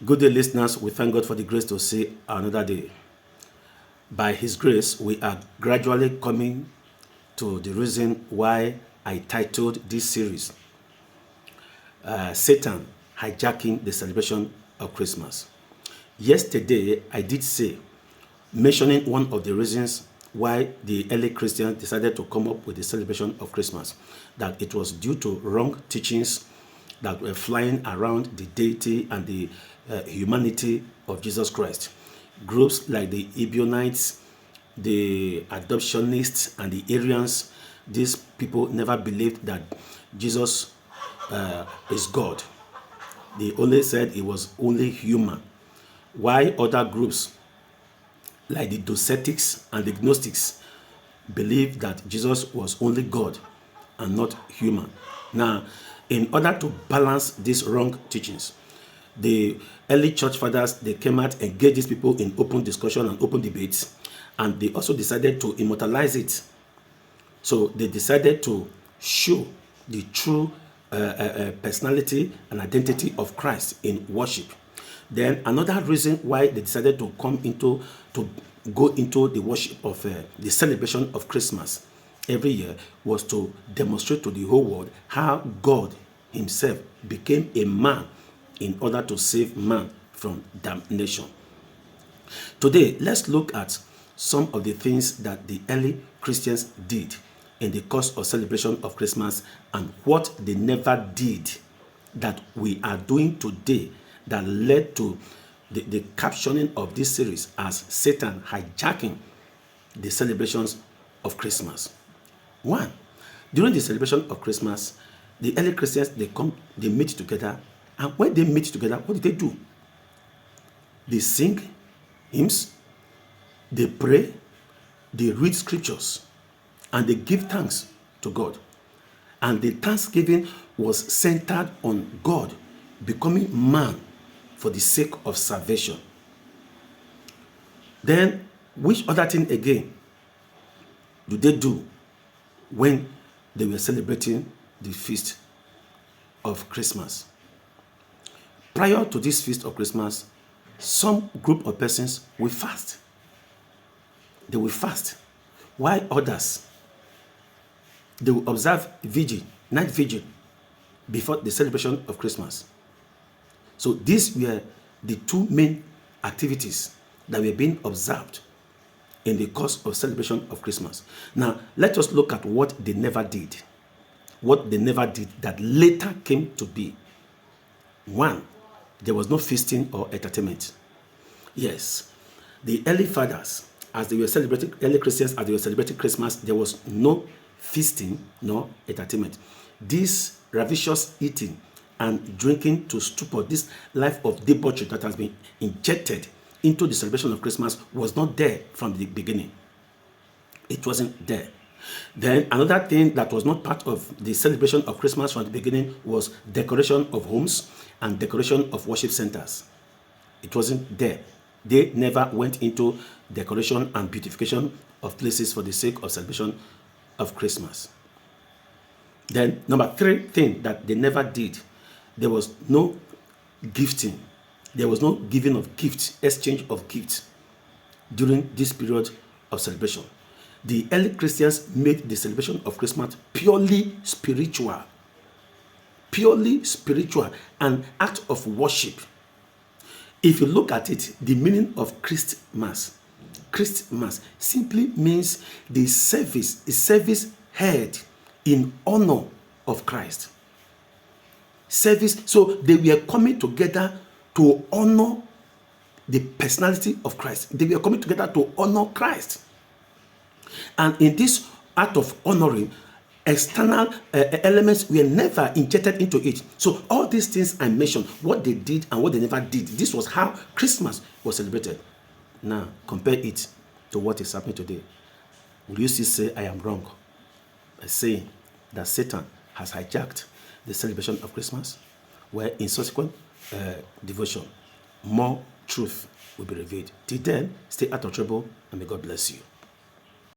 Good day, listeners. We thank God for the grace to see another day. By His grace, we are gradually coming to the reason why I titled this series, Satan Hijacking the Celebration of Christmas. Yesterday, I did say, mentioning one of the reasons why the early Christians decided to come up with the celebration of Christmas, that it was due to wrong teachings that were flying around the deity and the humanity of Jesus Christ. Groups like the Ebionites, the adoptionists, and the Arians, these people never believed that Jesus is God. They only said he was only human. While other groups like the Docetics and the Gnostics believed that Jesus was only God and not human. Now, in order to balance these wrong teachings, the early church fathers, they came out and engaged these people in open discussion and open debates, and they also decided to immortalize it. So they decided to show the true personality and identity of Christ in worship. Then another reason why they decided to go into the worship of the celebration of Christmas every year was to demonstrate to the whole world how God himself became a man in order to save man from damnation. Today, let's look at some of the things that the early Christians did in the course of celebration of Christmas and what they never did that we are doing today that led to the captioning of this series as Satan hijacking the celebrations of Christmas. One, during the celebration of Christmas, the early Christians, they meet together, and when they meet together, what do? They sing hymns, they pray, they read scriptures, and they give thanks to God. And the thanksgiving was centered on God becoming man for the sake of salvation. Then, which other thing again do they do when they were celebrating the feast of Christmas? Prior to this feast of Christmas, some group of persons will fast. They will fast, while others, they will observe vigil, night vigil, before the celebration of Christmas. So these were the two main activities that were being observed in the course of celebration of Christmas. Now, let us look at what they never did. What they never did that later came to be. One, there was no feasting or entertainment. Yes, the early fathers, as they were celebrating, early Christians, as they were celebrating Christmas, there was no feasting nor entertainment. This ravishless eating and drinking to stupor, this life of debauchery that has been injected into the celebration of Christmas was not there from the beginning. It wasn't there. Then another thing that was not part of the celebration of Christmas from the beginning was decoration of homes and decoration of worship centers. It wasn't there. They never went into decoration and beautification of places for the sake of celebration of Christmas. Then number three thing that they never did, there was no gifting. There was no giving of gifts, exchange of gifts during this period of celebration. The early Christians made the celebration of Christmas purely spiritual, an act of worship. If you look at it, the meaning of Christmas simply means the service held in honor of Christ. Service, so they were coming together to honor the personality of Christ. They were coming together to honor Christ. And in this act of honoring, external elements were never injected into it. So all these things I mentioned, what they did and what they never did, this was how Christmas was celebrated. Now, compare it to what is happening today. Will you still say I am wrong by saying that Satan has hijacked the celebration of Christmas, where in subsequent devotion, more truth will be revealed? Till then, stay out of trouble and may God bless you.